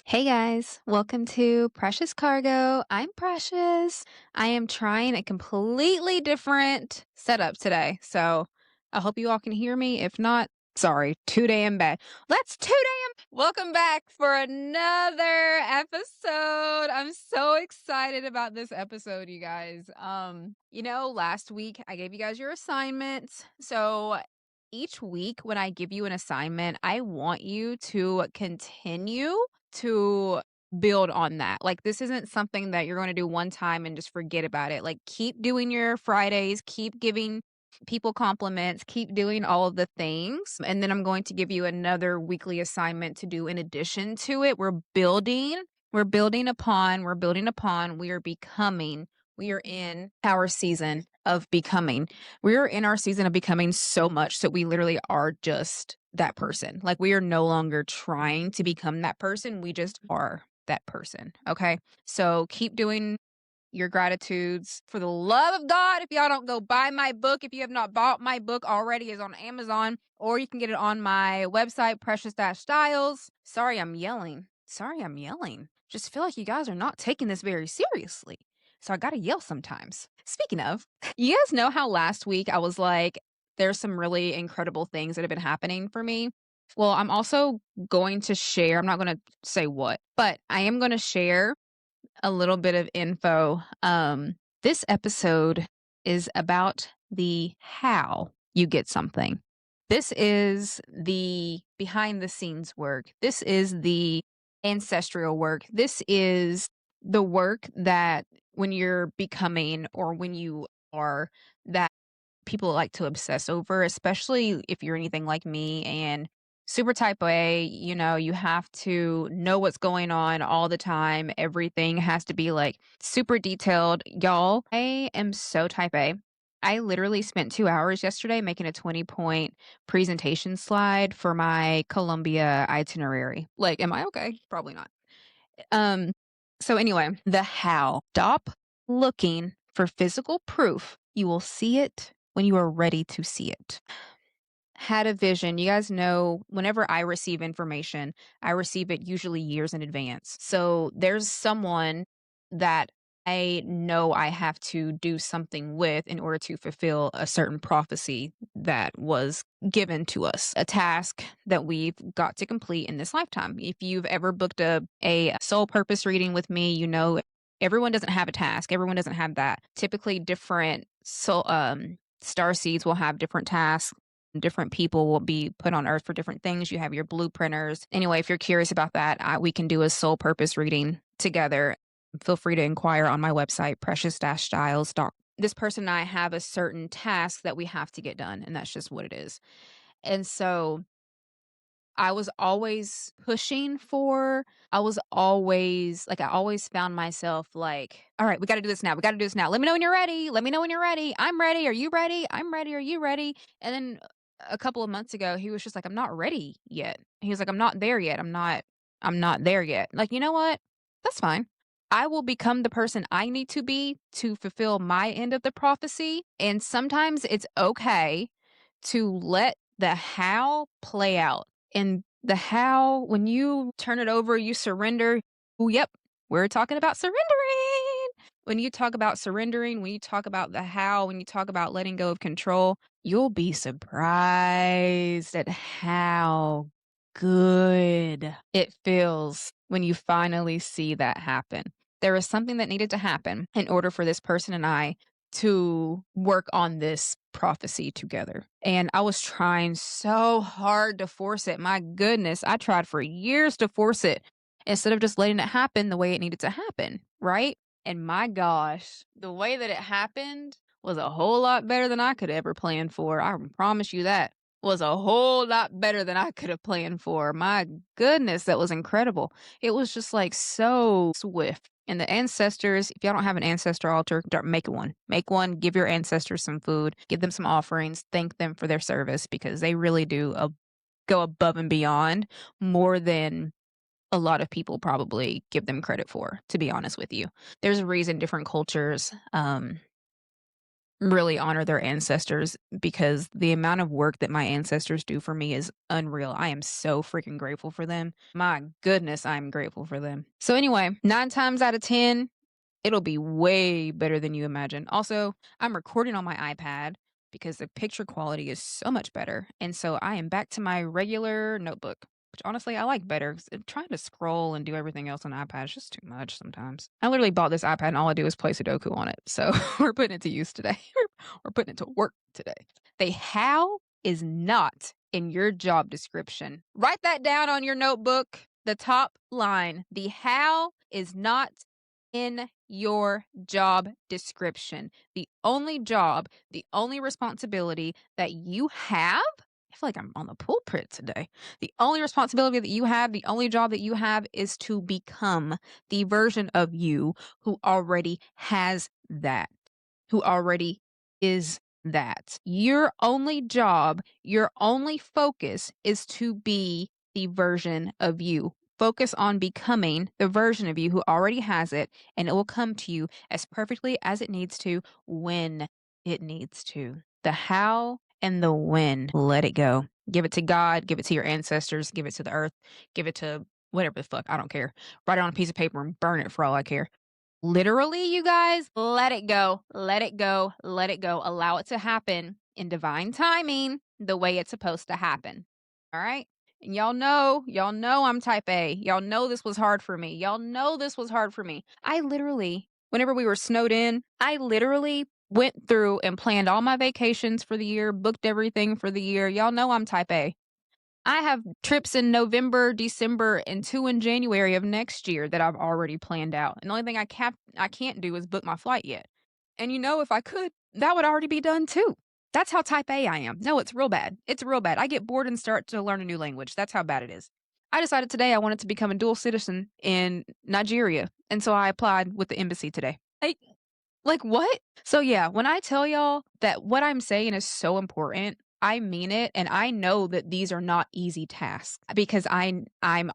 Hey guys, welcome to Precious Cargo. I'm Precious. I am trying a completely different setup today. So I hope you all can hear me. If not, sorry, too damn bad. That's too damn. Welcome back for another episode. I'm so excited about this episode, you guys. Last week I gave you guys your assignments. So each week when I give you an assignment, I want you to continue to build on that. Like, this isn't something that you're gonna do one time and just forget about it. Like, keep doing your Fridays, keep giving people compliments, keep doing all of the things, and then I'm going to give you another weekly assignment to do in addition to it. We're building upon, we are becoming. We are in our season of becoming. We are in our season of becoming so much that we literally are just that person. Like, we are no longer trying to become that person. We just are that person. Okay. So keep doing your gratitudes. For the love of God, if y'all don't go buy my book, if you have not bought my book already, is on Amazon, or you can get it on my website, Precious Styles. Sorry, I'm yelling. Just feel like you guys are not taking this very seriously. So I gotta yell sometimes. Speaking of, you guys know how last week I was like, there's some really incredible things that have been happening for me. Well, I'm also going to share, I'm not going to say what, but I am going to share a little bit of info. This episode is about the how you get something. This is the behind the scenes work. This is the ancestral work. This is the work that when you're becoming or when you are that people like to obsess over, especially if you're anything like me and super type A, you have to know what's going on all the time. Everything has to be like super detailed. Y'all, I am so type A. I literally spent 2 hours yesterday making a 20-point presentation slide for my Columbia itinerary. Like, am I okay? Probably not. Um, so anyway, the how. Stop looking for physical proof. You will see it when you are ready to see it. Had a vision. You guys know whenever I receive information, I receive it usually years in advance. So there's someone that I know I have to do something with in order to fulfill a certain prophecy that was given to us, a task that we've got to complete in this lifetime. If you've ever booked a soul purpose reading with me, you know everyone doesn't have a task. Everyone doesn't have that. Typically different star seeds will have different tasks. Different people will be put on earth for different things. You have your blueprinters. Anyway, if you're curious about that, we can do a soul purpose reading together. Feel free to inquire on my website, precious-styles.com. This person and I have a certain task that we have to get done, and that's just what it is. And so I was always pushing for, I always found myself like, all right, we got to do this now. We got to do this now. Let me know when you're ready. Let me know when you're ready. I'm ready. Are you ready? I'm ready. Are you ready? And then a couple of months ago, he was just like, I'm not ready yet. He was like, I'm not there yet. I'm not there yet. Like, you know what? That's fine. I will become the person I need to be to fulfill my end of the prophecy. And sometimes it's okay to let the how play out. And the how, when you turn it over, you surrender. Oh, yep, we're talking about surrendering. When you talk about surrendering, when you talk about the how, when you talk about letting go of control, you'll be surprised at how good it feels when you finally see that happen. There was something that needed to happen in order for this person and I to work on this prophecy together. And I was trying so hard to force it. My goodness, I tried for years to force it instead of just letting it happen the way it needed to happen, right? And my gosh, the way that it happened was a whole lot better than I could ever plan for. I promise you that was a whole lot better than I could have planned for. My goodness, that was incredible. It was just like so swift. And the ancestors, if y'all don't have an ancestor altar, make one. Make one, give your ancestors some food, give them some offerings, thank them for their service because they really do go above and beyond more than a lot of people probably give them credit for, to be honest with you. There's a reason different cultures really honor their ancestors because the amount of work that my ancestors do for me is unreal. I am so freaking grateful for them. My goodness, I'm grateful for them. So anyway, 9 times out of 10, it'll be way better than you imagine. Also, I'm recording on my iPad because the picture quality is so much better. And so I am back to my regular notebook, which honestly I like better 'cause trying to scroll and do everything else on the iPad is just too much sometimes. I literally bought this iPad and all I do is play Sudoku on it. So we're putting it to use today. We're putting it to work today. The how is not in your job description. Write that down on your notebook. The top line. The how is not in your job description. The only job, the only responsibility that you have, I feel like I'm on the pulpit today. The only responsibility that you have, the only job that you have is to become the version of you who already has that, who already is that. Your only job, your only focus is to be the version of you. Focus on becoming the version of you who already has it, and it will come to you as perfectly as it needs to when it needs to. The how and the when, let it go. Give it to God, give it to your ancestors, give it to the earth, give it to whatever the fuck. I don't care. Write it on a piece of paper and burn it for all I care. Literally, you guys, let it go. Let it go. Let it go. Allow it to happen in divine timing the way it's supposed to happen. All right? And y'all know I'm type A. Y'all know this was hard for me. Y'all know this was hard for me. I literally, whenever we were snowed in, I literally went through and planned all my vacations for the year, booked everything for the year. Y'all know I'm type A. I have trips in November, December, and 2 in January of next year that I've already planned out. And the only thing I can't do is book my flight yet. And if I could, that would already be done too. That's how type A I am. No, it's real bad. It's real bad. I get bored and start to learn a new language. That's how bad it is. I decided today I wanted to become a dual citizen in Nigeria. And so I applied with the embassy today. Like what? So yeah, when I tell y'all that what I'm saying is so important, I mean it, and I know that these are not easy tasks because I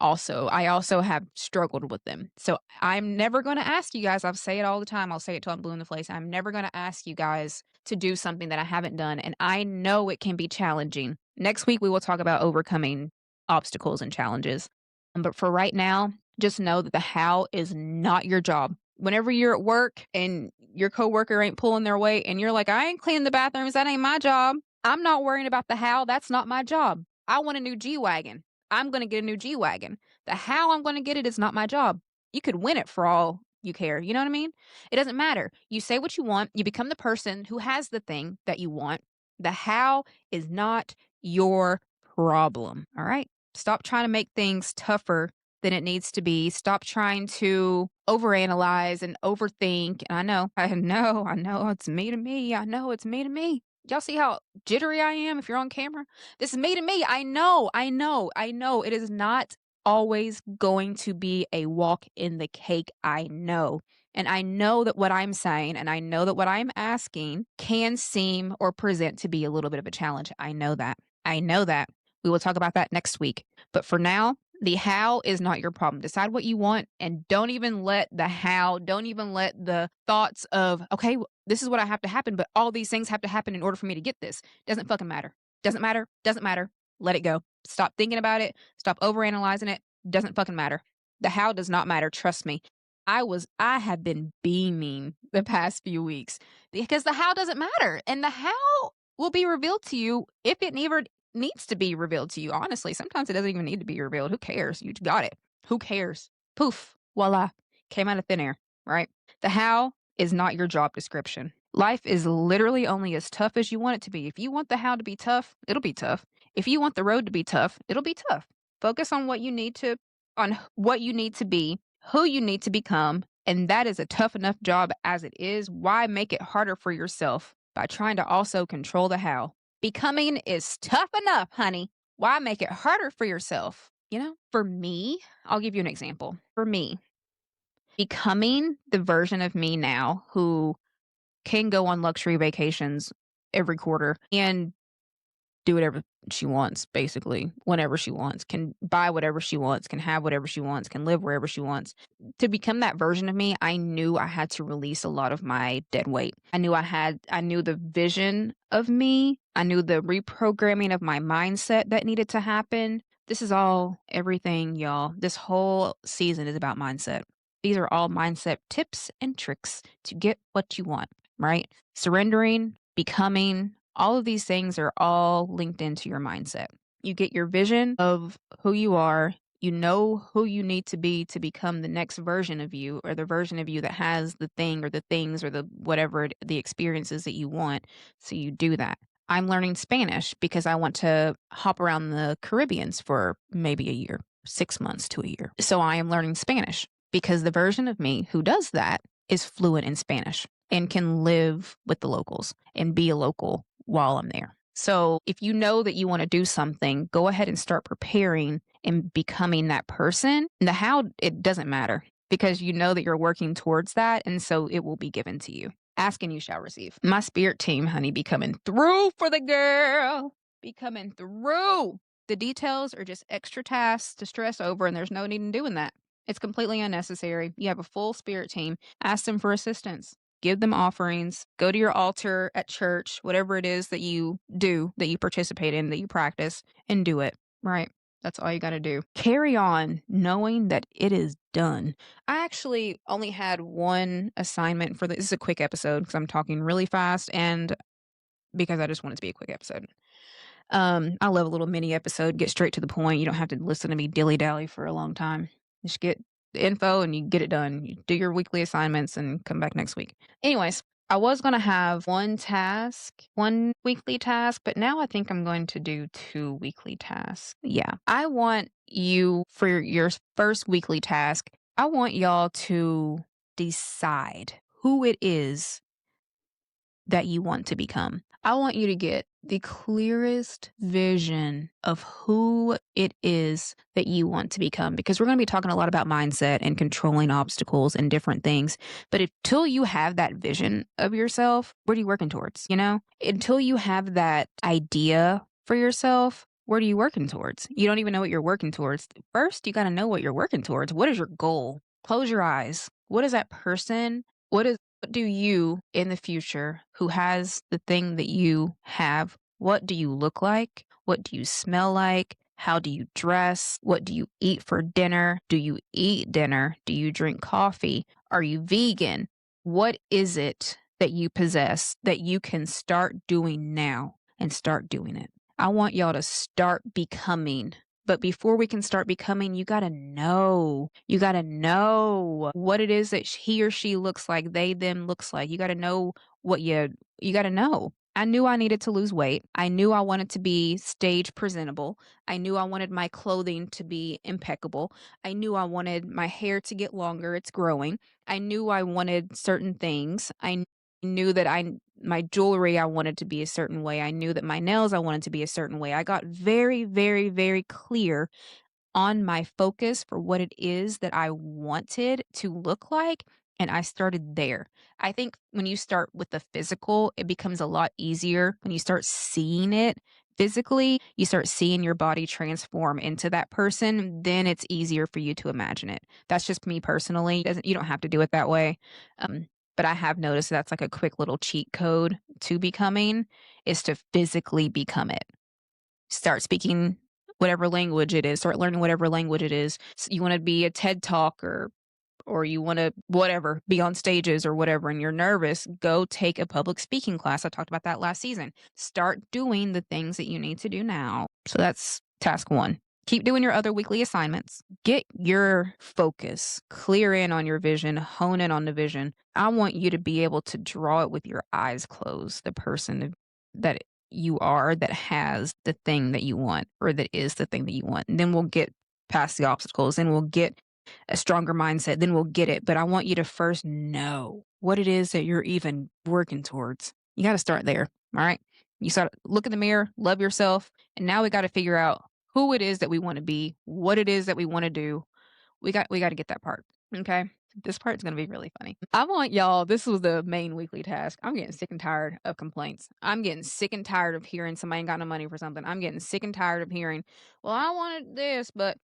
also have struggled with them. So I'm never going to ask you guys. I'll say it all the time. I'll say it till I'm blue in the face. I'm never going to ask you guys to do something that I haven't done, and I know it can be challenging. Next week we will talk about overcoming obstacles and challenges. But for right now, just know that the how is not your job. Whenever you're at work and your coworker ain't pulling their weight and you're like, I ain't cleaning the bathrooms, that ain't my job. I'm not worrying about the how, that's not my job. I want a new G-Wagon. I'm going to get a new G-Wagon. The how I'm going to get it is not my job. You could win it for all you care. You know what I mean? It doesn't matter. You say what you want, you become the person who has the thing that you want. The how is not your problem. All right? Stop trying to make things tougher than it needs to be. Stop trying to overanalyze and overthink. And I know it's me to me. I know it's me to me. Y'all see how jittery I am if you're on camera? This is me to me. I know. It is not always going to be a walk in the cake. I know. And I know that what I'm saying and I know that what I'm asking can seem or present to be a little bit of a challenge. I know that. I know that. We will talk about that next week. But for now, the how is not your problem. Decide what you want and don't even let the how, don't even let the thoughts of, okay, this is what I have to happen, but all these things have to happen in order for me to get this. Doesn't fucking matter. Doesn't matter. Doesn't matter. Let it go. Stop thinking about it. Stop overanalyzing it. Doesn't fucking matter. The how does not matter. Trust me. I have been beaming the past few weeks because the how doesn't matter. And the how will be revealed to you if it never needs to be revealed to you. Honestly, sometimes it doesn't even need to be revealed. Who cares? You got it. Who cares? Poof. Voila. Came out of thin air, right? The how is not your job description. Life is literally only as tough as you want it to be. If you want the how to be tough, it'll be tough. If you want the road to be tough, it'll be tough. Focus on on what you need to be, who you need to become, and that is a tough enough job as it is. Why make it harder for yourself by trying to also control the how? Becoming is tough enough, honey. Why make it harder for yourself? For me, I'll give you an example. For me, becoming the version of me now who can go on luxury vacations every quarter and do whatever she wants, basically, whenever she wants, can buy whatever she wants, can have whatever she wants, can live wherever she wants. To become that version of me, I knew I had to release a lot of my dead weight. I knew the vision of me. I knew the reprogramming of my mindset that needed to happen. This is all everything, y'all. This whole season is about mindset. These are all mindset tips and tricks to get what you want, right? Surrendering, becoming, all of these things are all linked into your mindset. You get your vision of who you are. You know who you need to be to become the next version of you, or the version of you that has the thing or the things or the whatever the experiences that you want. So you do that. I'm learning Spanish because I want to hop around the Caribbeans for maybe a year, 6 months to a year. So I am learning Spanish because the version of me who does that is fluent in Spanish and can live with the locals and be a local while I'm there. So if you know that you want to do something, go ahead and start preparing and becoming that person. The how, it doesn't matter because you know that you're working towards that. And so it will be given to you. Ask and you shall receive. My spirit team, honey, be coming through for the girl. Be coming through. The details are just extra tasks to stress over, and there's no need in doing that. It's completely unnecessary. You have a full spirit team. Ask them for assistance. Give them offerings. Go to your altar at church, whatever it is that you do, that you participate in, that you practice, and do it. Right? That's all you got to do. Carry on knowing that it is done. I actually only had one assignment for this. This is a quick episode because I'm talking really fast and because I just want it to be a quick episode. I love a little mini episode, get straight to the point. You don't have to listen to me dilly-dally for a long time. Just get the info and you get it done. You do your weekly assignments and come back next week. Anyways, I was going to have one weekly task, but now I think I'm going to do 2 weekly tasks. Yeah. I want you, for your first weekly task, I want y'all to decide who it is that you want to become. I want you to get the clearest vision of who it is that you want to become, because we're going to be talking a lot about mindset and controlling obstacles and different things. But until you have that vision of yourself, what are you working towards? You know, until you have that idea for yourself, what are you working towards? You don't even know what you're working towards. First, you got to know what you're working towards. What is your goal? Close your eyes. What is that person? What do you in the future who has the thing that you have? What do you look like? What do you smell like? How do you dress? What do you eat for dinner? Do you eat dinner? Do you drink coffee? Are you vegan? What is it that you possess that you can start doing now and start doing it? I want y'all to start becoming. But before we can start becoming, you got to know. You got to know what it is that he or she looks like, they, them looks like. You got to know what you got to know. I knew I needed to lose weight. I knew I wanted to be stage presentable. I knew I wanted my clothing to be impeccable. I knew I wanted my hair to get longer. It's growing. I knew I wanted certain things. I knew that my jewelry I wanted to be a certain way. I knew that my nails I wanted to be a certain way. I got very, very, very clear on my focus for what it is that I wanted to look like. And I started there. I think when you start with the physical, it becomes a lot easier when you start seeing it physically, you start seeing your body transform into that person, then it's easier for you to imagine it. That's just me personally. You don't have to do it that way. But I have noticed that's like a quick little cheat code to becoming is to physically become it. Start speaking whatever language it is, start learning whatever language it is. So you want to be a TED Talk or you want to whatever, be on stages or whatever, and you're nervous, go take a public speaking class. I talked about that last season. Start doing the things that you need to do now. So that's task 1. Keep doing your other weekly assignments. Get your focus, clear in on your vision, hone in on the vision. I want you to be able to draw it with your eyes closed, the person that you are that has the thing that you want or that is the thing that you want. And then we'll get past the obstacles and we'll get a stronger mindset. Then we'll get it. But I want you to first know what it is that you're even working towards. You got to start there. All right. You start look in the mirror, love yourself. And now we got to figure out who it is that we want to be, what it is that we want to do. We got to get that part. Okay. This part's gonna be really funny. I want y'all this was the main weekly task. I'm getting sick and tired of complaints. I'm getting sick and tired of hearing somebody ain't got no money for something. I'm getting sick and tired of hearing, "Well, I wanted this, but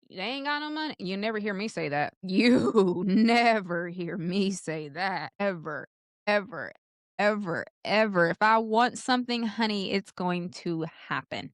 they ain't got no money." You never hear me say that. You never hear me say that. Ever, ever, ever, ever. If I want something, honey, it's going to happen.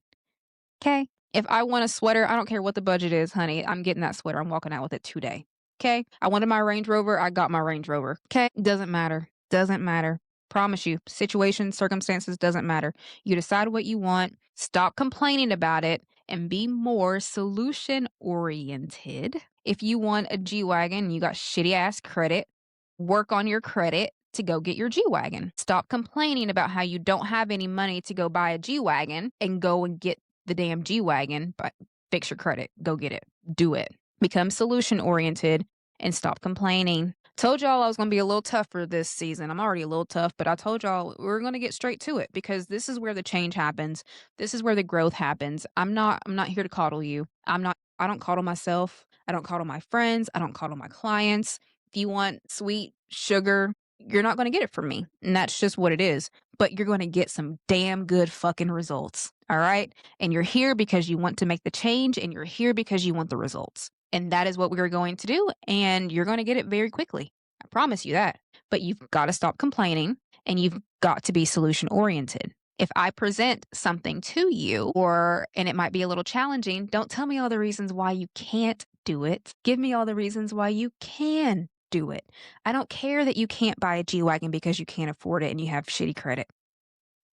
'Kay? If I want a sweater, I don't care what the budget is, honey, I'm getting that sweater, I'm walking out with it today. 'Kay? I wanted my Range Rover, I got my Range Rover. 'Kay? Doesn't matter. Doesn't matter. Promise you. Situations, circumstances, doesn't matter. You decide what you want, stop complaining about it, and be more solution oriented. If you want a G-Wagon and you got shitty ass credit, work on your credit to go get your G-Wagon. Stop complaining about how you don't have any money to go buy a G-Wagon and go and get the damn G-Wagon, but fix your credit. Go get it. Do it. Become solution oriented and stop complaining. Told y'all I was going to be a little tougher this season. I'm already a little tough, but I told y'all we're going to get straight to it because this is where the change happens. This is where the growth happens. I'm not here to coddle you. I don't coddle myself. I don't coddle my friends. I don't coddle my clients. If you want sweet sugar, you're not going to get it from me. And that's just what it is. But you're going to get some damn good fucking results. All right. And you're here because you want to make the change and you're here because you want the results. And that is what we're going to do. And you're going to get it very quickly. I promise you that. But you've got to stop complaining and you've got to be solution oriented. If I present something to you and it might be a little challenging, don't tell me all the reasons why you can't do it. Give me all the reasons why you can do it. I don't care that you can't buy a G-Wagon because you can't afford it and you have shitty credit.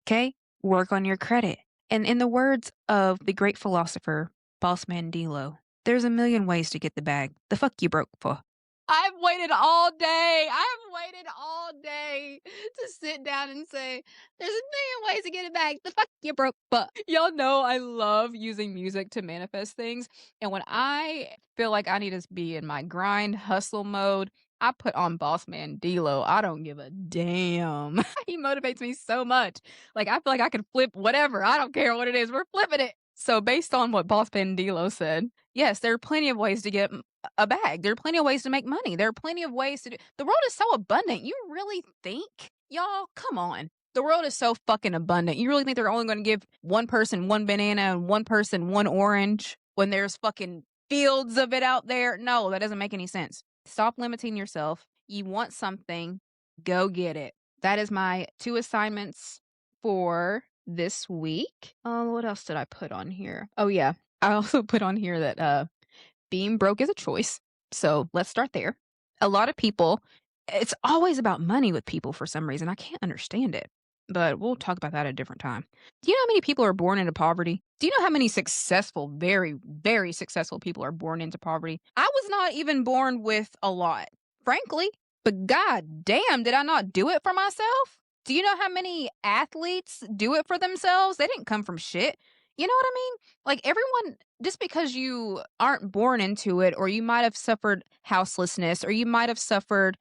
Okay? Work on your credit. And in the words of the great philosopher, Boss Mandilo, there's a million ways to get the bag. The fuck you broke for? I've waited all day. I've waited all day to sit down and say, there's a million ways to get it back. The fuck you broke for? Y'all know I love using music to manifest things. And when I feel like I need to be in my grind hustle mode, I put on Boss Man D-Lo. I don't give a damn. He motivates me so much. Like, I feel like I could flip whatever. I don't care what it is. We're flipping it. So based on what Boss Man D-Lo said, yes, there are plenty of ways to get a bag. There are plenty of ways to make money. There are plenty of ways to do. The world is so abundant. You really think? Y'all, come on. The world is so fucking abundant. You really think they're only going to give one person one banana and one person one orange when there's fucking fields of it out there? No, that doesn't make any sense. Stop limiting yourself. You want something, go get it. That is my 2 assignments for this week. What else did I put on here? Oh yeah. I also put on here that being broke is a choice. So let's start there. A lot of people, it's always about money with people for some reason. I can't understand it, but we'll talk about that at a different time. Do you know how many people are born into poverty? Do you know how many successful, very, very successful people are born into poverty? I was not even born with a lot, frankly, but god damn, did I not do it for myself? Do you know how many athletes do it for themselves? They didn't come from shit. You know what I mean? Like everyone, just because you aren't born into it, or you might have suffered houselessness, or you might have suffered,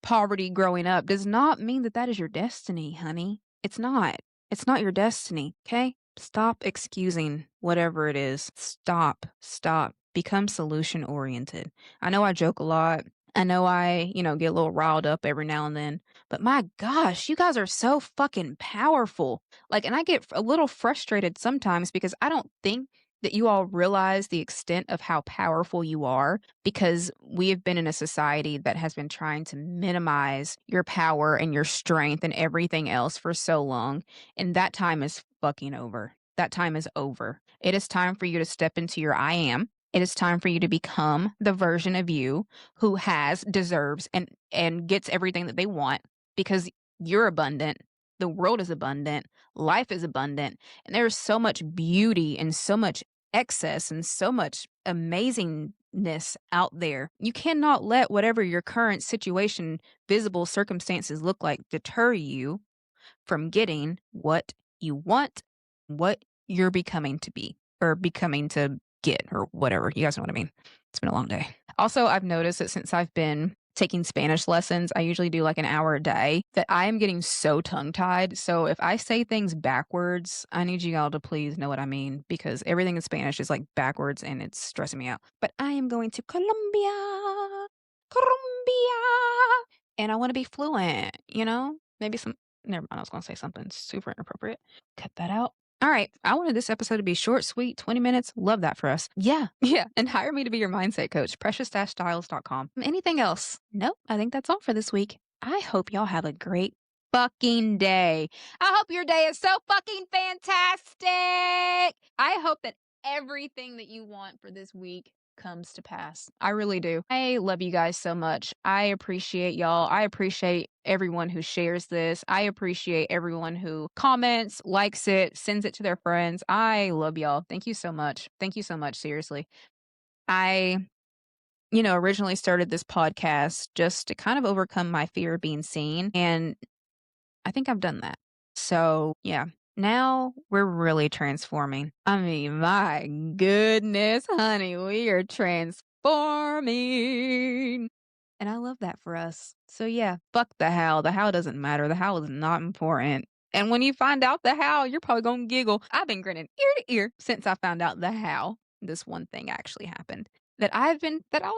poverty growing up, does not mean that that is your destiny, honey. It's not. It's not your destiny, okay? Stop excusing whatever it is. Stop. Stop. Become solution oriented. I know I joke a lot. I know I, get a little riled up every now and then, but my gosh, you guys are so fucking powerful. Like, and I get a little frustrated sometimes because I don't think that you all realize the extent of how powerful you are because we have been in a society that has been trying to minimize your power and your strength and everything else for so long. And that time is fucking over. That time is over. It is time for you to step into your I am. It is time for you to become the version of you who deserves and gets everything that they want because you're abundant. The world is abundant. Life is abundant. And there's so much beauty and so much excess and so much amazingness out there. You cannot let whatever your current situation, visible circumstances look like deter you from getting what you want, what you're becoming to be or becoming to get or whatever. You guys know what I mean? It's been a long day. Also, I've noticed that since I've been taking Spanish lessons, I usually do like an hour a day, that I am getting so tongue-tied. So if I say things backwards, I need you all to please know what I mean because everything in Spanish is like backwards and it's stressing me out. But I am going to Colombia. Colombia. And I want to be fluent, you know? Maybe some, never mind. I was going to say something super inappropriate. Cut that out. All right. I wanted this episode to be short, sweet, 20 minutes. Love that for us. Yeah. Yeah. And hire me to be your mindset coach. Precious-styles.com. Anything else? Nope. I think that's all for this week. I hope y'all have a great fucking day. I hope your day is so fucking fantastic. I hope that everything that you want for this week comes to pass. I really do. I love you guys so much. I appreciate y'all. I appreciate everyone who shares this. I appreciate everyone who comments, likes it, sends it to their friends. I love y'all. Thank you so much. Thank you so much. Seriously. I originally started this podcast just to kind of overcome my fear of being seen. And I think I've done that. So, yeah. Now we're really transforming. I mean, my goodness, honey, we are transforming. And I love that for us. So, yeah, fuck the how. The how doesn't matter. The how is not important. And when you find out the how, you're probably going to giggle. I've been grinning ear to ear since I found out the how this one thing actually happened that I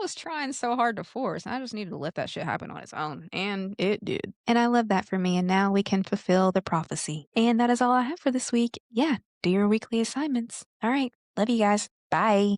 was trying so hard to force. I just needed to let that shit happen on its own. And it did. And I love that for me. And now we can fulfill the prophecy. And that is all I have for this week. Yeah. Do your weekly assignments. All right. Love you guys. Bye.